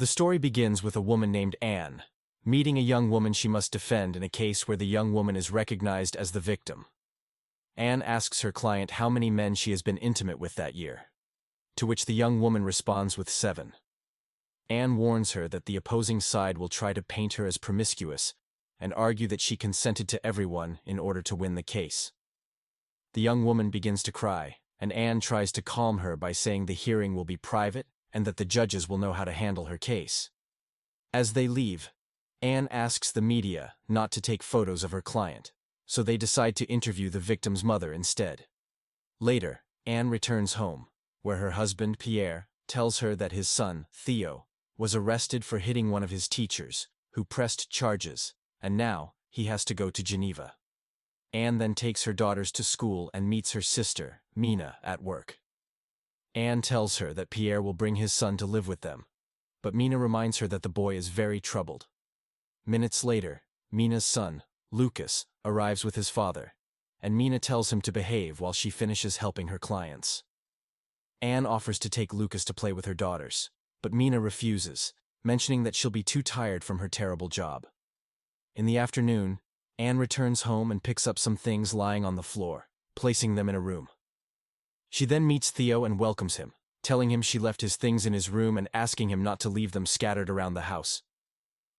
The story begins with a woman named Anne, meeting a young woman she must defend in a case where the young woman is recognized as the victim. Anne asks her client how many men she has been intimate with that year, to which the young woman responds with 7. Anne warns her that the opposing side will try to paint her as promiscuous and argue that she consented to everyone in order to win the case. The young woman begins to cry, and Anne tries to calm her by saying the hearing will be private and that the judges will know how to handle her case. As they leave, Anne asks the media not to take photos of her client, so they decide to interview the victim's mother instead. Later, Anne returns home, where her husband, Pierre, tells her that his son, Theo, was arrested for hitting one of his teachers, who pressed charges, and now he has to go to Geneva. Anne then takes her daughters to school and meets her sister, Mina, at work. Anne tells her that Pierre will bring his son to live with them, but Mina reminds her that the boy is very troubled. Minutes later, Mina's son, Lucas, arrives with his father, and Mina tells him to behave while she finishes helping her clients. Anne offers to take Lucas to play with her daughters, but Mina refuses, mentioning that she'll be too tired from her terrible job. In the afternoon, Anne returns home and picks up some things lying on the floor, placing them in a room. She then meets Theo and welcomes him, telling him she left his things in his room and asking him not to leave them scattered around the house.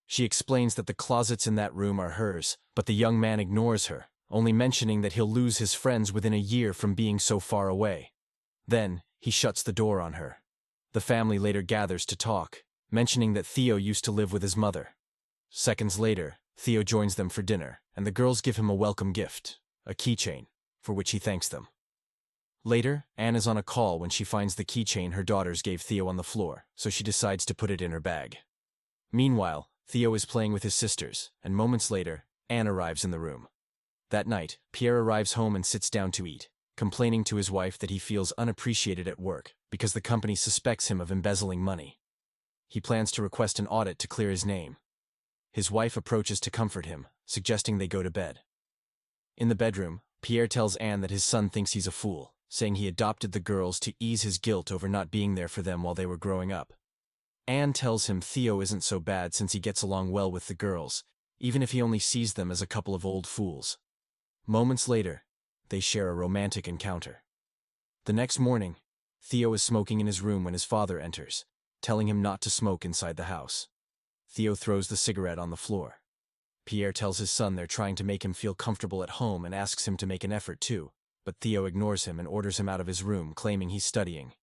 She explains that the closets in that room are hers, but the young man ignores her, only mentioning that he'll lose his friends within a year from being so far away. Then, he shuts the door on her. The family later gathers to talk, mentioning that Theo used to live with his mother. Seconds later, Theo joins them for dinner, and the girls give him a welcome gift, a keychain, for which he thanks them. Later, Anne is on a call when she finds the keychain her daughters gave Theo on the floor, so she decides to put it in her bag. Meanwhile, Theo is playing with his sisters, and moments later, Anne arrives in the room. That night, Pierre arrives home and sits down to eat, complaining to his wife that he feels unappreciated at work because the company suspects him of embezzling money. He plans to request an audit to clear his name. His wife approaches to comfort him, suggesting they go to bed. In the bedroom, Pierre tells Anne that his son thinks he's a fool, saying he adopted the girls to ease his guilt over not being there for them while they were growing up. Anne tells him Theo isn't so bad since he gets along well with the girls, even if he only sees them as a couple of old fools. Moments later, they share a romantic encounter. The next morning, Theo is smoking in his room when his father enters, telling him not to smoke inside the house. Theo throws the cigarette on the floor. Pierre tells his son they're trying to make him feel comfortable at home and asks him to make an effort too, but Theo ignores him and orders him out of his room, claiming he's studying.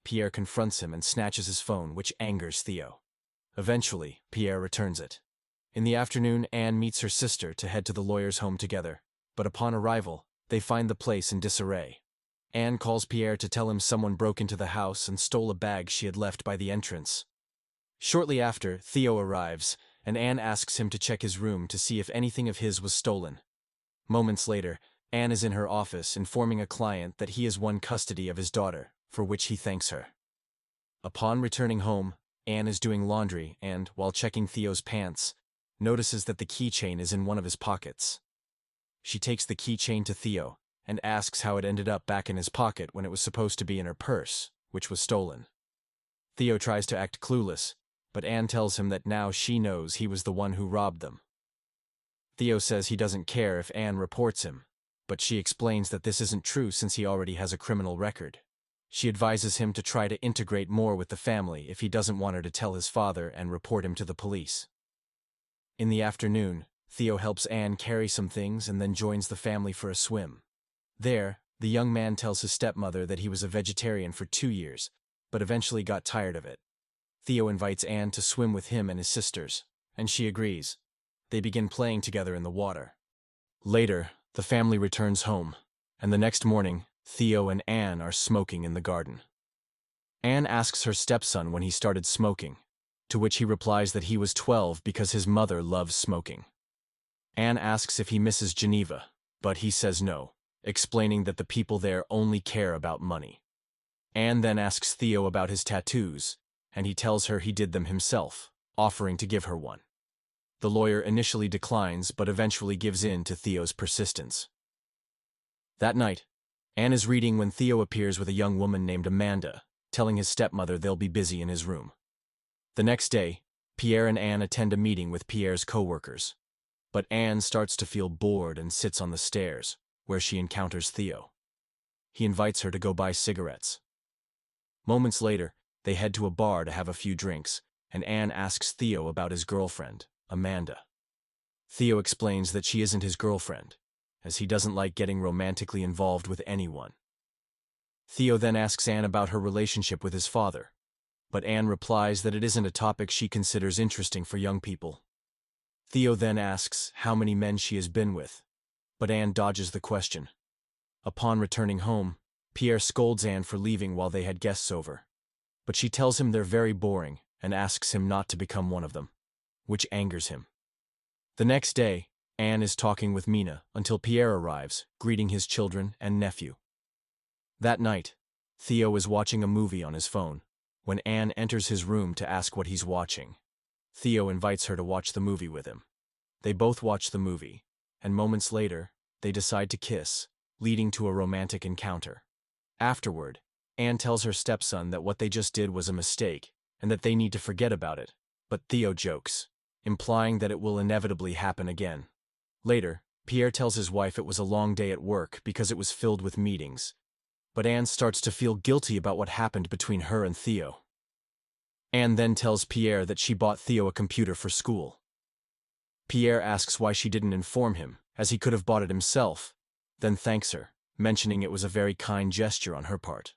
Pierre confronts him and snatches his phone, which angers Theo. Eventually, Pierre returns it. In the afternoon, Anne meets her sister to head to the lawyer's home together, but upon arrival, they find the place in disarray. Anne calls Pierre to tell him someone broke into the house and stole a bag she had left by the entrance. Shortly after, Theo arrives, and Anne asks him to check his room to see if anything of his was stolen. Moments later, Anne is in her office informing a client that he has won custody of his daughter, for which he thanks her. Upon returning home, Anne is doing laundry and, while checking Theo's pants, notices that the keychain is in one of his pockets. She takes the keychain to Theo and asks how it ended up back in his pocket when it was supposed to be in her purse, which was stolen. Theo tries to act clueless, but Anne tells him that now she knows he was the one who robbed them. Theo says he doesn't care if Anne reports him, but she explains that this isn't true since he already has a criminal record. She advises him to try to integrate more with the family if he doesn't want her to tell his father and report him to the police. In the afternoon, Theo helps Anne carry some things and then joins the family for a swim. There, the young man tells his stepmother that he was a vegetarian for 2 years, but eventually got tired of it. Theo invites Anne to swim with him and his sisters, and she agrees. They begin playing together in the water. Later, the family returns home, and the next morning, Theo and Anne are smoking in the garden. Anne asks her stepson when he started smoking, to which he replies that he was 12 because his mother loves smoking. Anne asks if he misses Geneva, but he says no, explaining that the people there only care about money. Anne then asks Theo about his tattoos, and he tells her he did them himself, offering to give her one. The lawyer initially declines but eventually gives in to Theo's persistence. That night, Anne is reading when Theo appears with a young woman named Amanda, telling his stepmother they'll be busy in his room. The next day, Pierre and Anne attend a meeting with Pierre's co-workers. But Anne starts to feel bored and sits on the stairs, where she encounters Theo. He invites her to go buy cigarettes. Moments later, they head to a bar to have a few drinks, and Anne asks Theo about his girlfriend, Amanda. Theo explains that she isn't his girlfriend, as he doesn't like getting romantically involved with anyone. Theo then asks Anne about her relationship with his father, but Anne replies that it isn't a topic she considers interesting for young people. Theo then asks how many men she has been with, but Anne dodges the question. Upon returning home, Pierre scolds Anne for leaving while they had guests over, but she tells him they're very boring and asks him not to become one of them, which angers him. The next day, Anne is talking with Mina until Pierre arrives, greeting his children and nephew. That night, Theo is watching a movie on his phone, when Anne enters his room to ask what he's watching. Theo invites her to watch the movie with him. They both watch the movie, and moments later, they decide to kiss, leading to a romantic encounter. Afterward, Anne tells her stepson that what they just did was a mistake, and that they need to forget about it, but Theo jokes, implying that it will inevitably happen again. Later, Pierre tells his wife it was a long day at work because it was filled with meetings, but Anne starts to feel guilty about what happened between her and Theo. Anne then tells Pierre that she bought Theo a computer for school. Pierre asks why she didn't inform him, as he could have bought it himself, then thanks her, mentioning it was a very kind gesture on her part.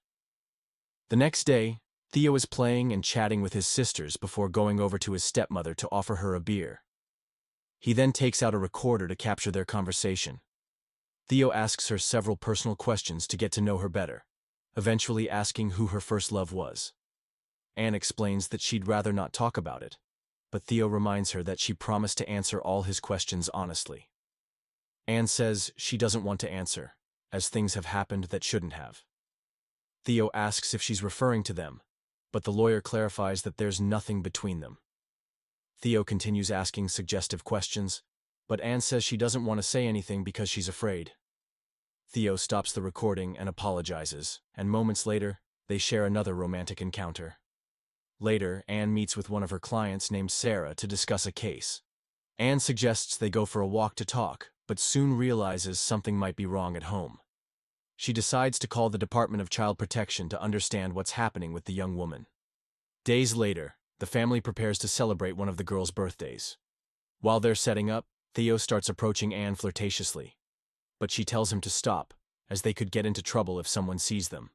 The next day, Theo is playing and chatting with his sisters before going over to his stepmother to offer her a beer. He then takes out a recorder to capture their conversation. Theo asks her several personal questions to get to know her better, eventually asking who her first love was. Anne explains that she'd rather not talk about it, but Theo reminds her that she promised to answer all his questions honestly. Anne says she doesn't want to answer, as things have happened that shouldn't have. Theo asks if she's referring to them, but the lawyer clarifies that there's nothing between them. Theo continues asking suggestive questions, but Anne says she doesn't want to say anything because she's afraid. Theo stops the recording and apologizes, and moments later, they share another romantic encounter. Later, Anne meets with one of her clients named Sarah to discuss a case. Anne suggests they go for a walk to talk, but soon realizes something might be wrong at home. She decides to call the Department of Child Protection to understand what's happening with the young woman. Days later, the family prepares to celebrate one of the girls' birthdays. While they're setting up, Theo starts approaching Anne flirtatiously, but she tells him to stop, as they could get into trouble if someone sees them.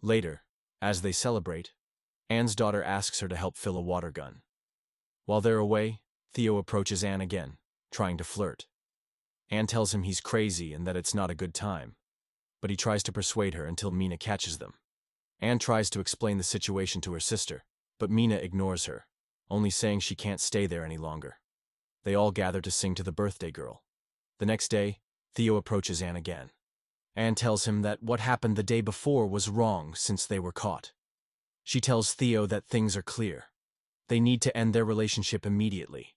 Later, as they celebrate, Anne's daughter asks her to help fill a water gun. While they're away, Theo approaches Anne again, trying to flirt. Anne tells him he's crazy and that it's not a good time, but he tries to persuade her until Mina catches them. Anne tries to explain the situation to her sister, but Mina ignores her, only saying she can't stay there any longer. They all gather to sing to the birthday girl. The next day, Theo approaches Anne again. Anne tells him that what happened the day before was wrong since they were caught. She tells Theo that things are clear. They need to end their relationship immediately.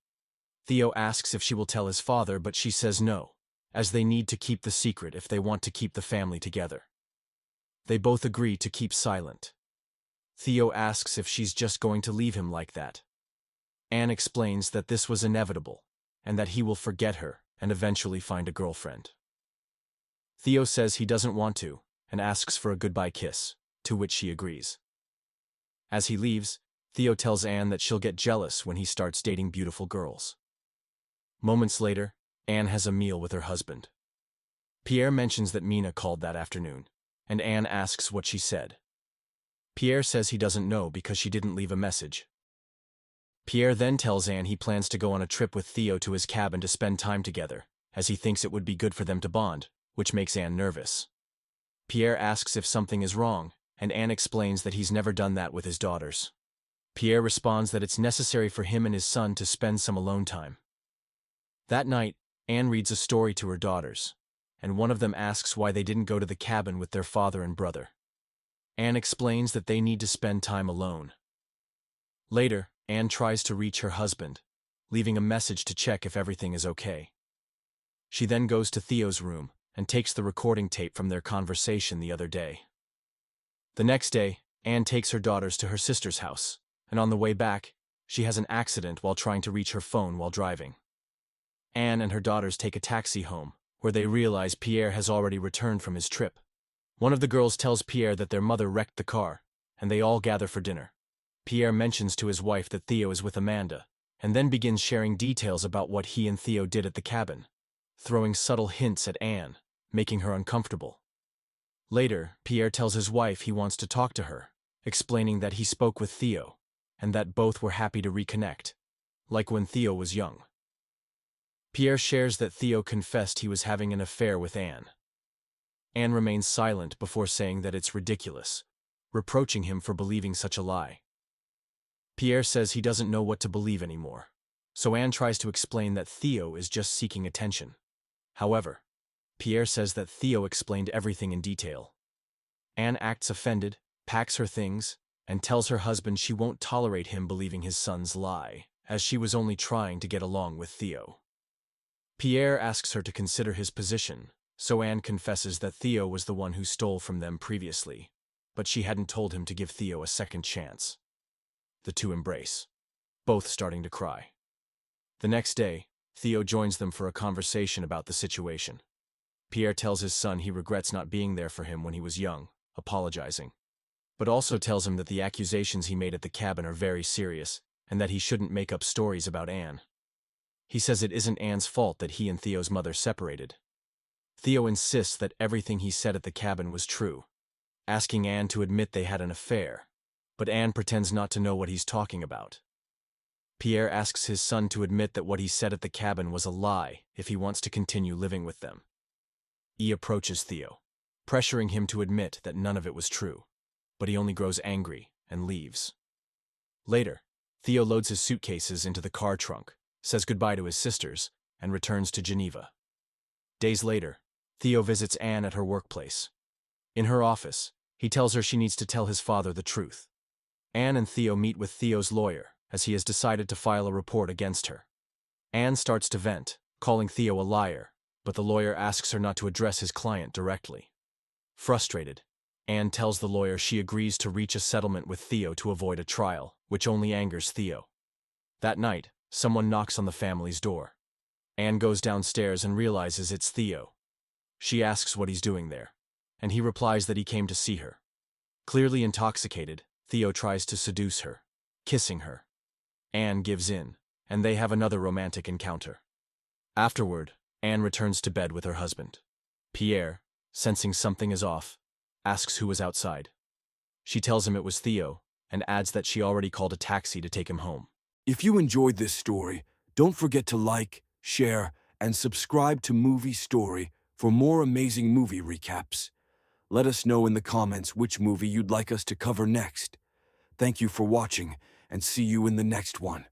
Theo asks if she will tell his father, but she says no, as they need to keep the secret if they want to keep the family together. They both agree to keep silent. Theo asks if she's just going to leave him like that. Anne explains that this was inevitable, and that he will forget her and eventually find a girlfriend. Theo says he doesn't want to, and asks for a goodbye kiss, to which she agrees. As he leaves, Theo tells Anne that she'll get jealous when he starts dating beautiful girls. Moments later, Anne has a meal with her husband. Pierre mentions that Mina called that afternoon, and Anne asks what she said. Pierre says he doesn't know because she didn't leave a message. Pierre then tells Anne he plans to go on a trip with Theo to his cabin to spend time together, as he thinks it would be good for them to bond, which makes Anne nervous. Pierre asks if something is wrong, and Anne explains that he's never done that with his daughters. Pierre responds that it's necessary for him and his son to spend some alone time. That night, Anne reads a story to her daughters, and one of them asks why they didn't go to the cabin with their father and brother. Anne explains that they need to spend time alone. Later, Anne tries to reach her husband, leaving a message to check if everything is okay. She then goes to Theo's room and takes the recording tape from their conversation the other day. The next day, Anne takes her daughters to her sister's house, and on the way back, she has an accident while trying to reach her phone while driving. Anne and her daughters take a taxi home, where they realize Pierre has already returned from his trip. One of the girls tells Pierre that their mother wrecked the car, and they all gather for dinner. Pierre mentions to his wife that Theo is with Amanda, and then begins sharing details about what he and Theo did at the cabin, throwing subtle hints at Anne, making her uncomfortable. Later, Pierre tells his wife he wants to talk to her, explaining that he spoke with Theo, and that both were happy to reconnect, like when Theo was young. Pierre shares that Theo confessed he was having an affair with Anne. Anne remains silent before saying that it's ridiculous, reproaching him for believing such a lie. Pierre says he doesn't know what to believe anymore, so Anne tries to explain that Theo is just seeking attention. However, Pierre says that Theo explained everything in detail. Anne acts offended, packs her things, and tells her husband she won't tolerate him believing his son's lie, as she was only trying to get along with Theo. Pierre asks her to consider his position, so Anne confesses that Theo was the one who stole from them previously, but she hadn't told him to give Theo a second chance. The two embrace, both starting to cry. The next day, Theo joins them for a conversation about the situation. Pierre tells his son he regrets not being there for him when he was young, apologizing, but also tells him that the accusations he made at the cabin are very serious, and that he shouldn't make up stories about Anne. He says it isn't Anne's fault that he and Theo's mother separated. Theo insists that everything he said at the cabin was true, asking Anne to admit they had an affair, but Anne pretends not to know what he's talking about. Pierre asks his son to admit that what he said at the cabin was a lie if he wants to continue living with them. He approaches Theo, pressuring him to admit that none of it was true, but he only grows angry and leaves. Later, Theo loads his suitcases into the car trunk, says goodbye to his sisters, and returns to Geneva. Days later, Theo visits Anne at her workplace. In her office, he tells her she needs to tell his father the truth. Anne and Theo meet with Theo's lawyer, as he has decided to file a report against her. Anne starts to vent, calling Theo a liar, but the lawyer asks her not to address his client directly. Frustrated, Anne tells the lawyer she agrees to reach a settlement with Theo to avoid a trial, which only angers Theo. That night, someone knocks on the family's door. Anne goes downstairs and realizes it's Theo. She asks what he's doing there, and he replies that he came to see her. Clearly intoxicated, Theo tries to seduce her, kissing her. Anne gives in, and they have another romantic encounter. Afterward, Anne returns to bed with her husband. Pierre, sensing something is off, asks who was outside. She tells him it was Theo, and adds that she already called a taxi to take him home. If you enjoyed this story, don't forget to like, share, and subscribe to Movie Story for more amazing movie recaps. Let us know in the comments which movie you'd like us to cover next. Thank you for watching, and see you in the next one.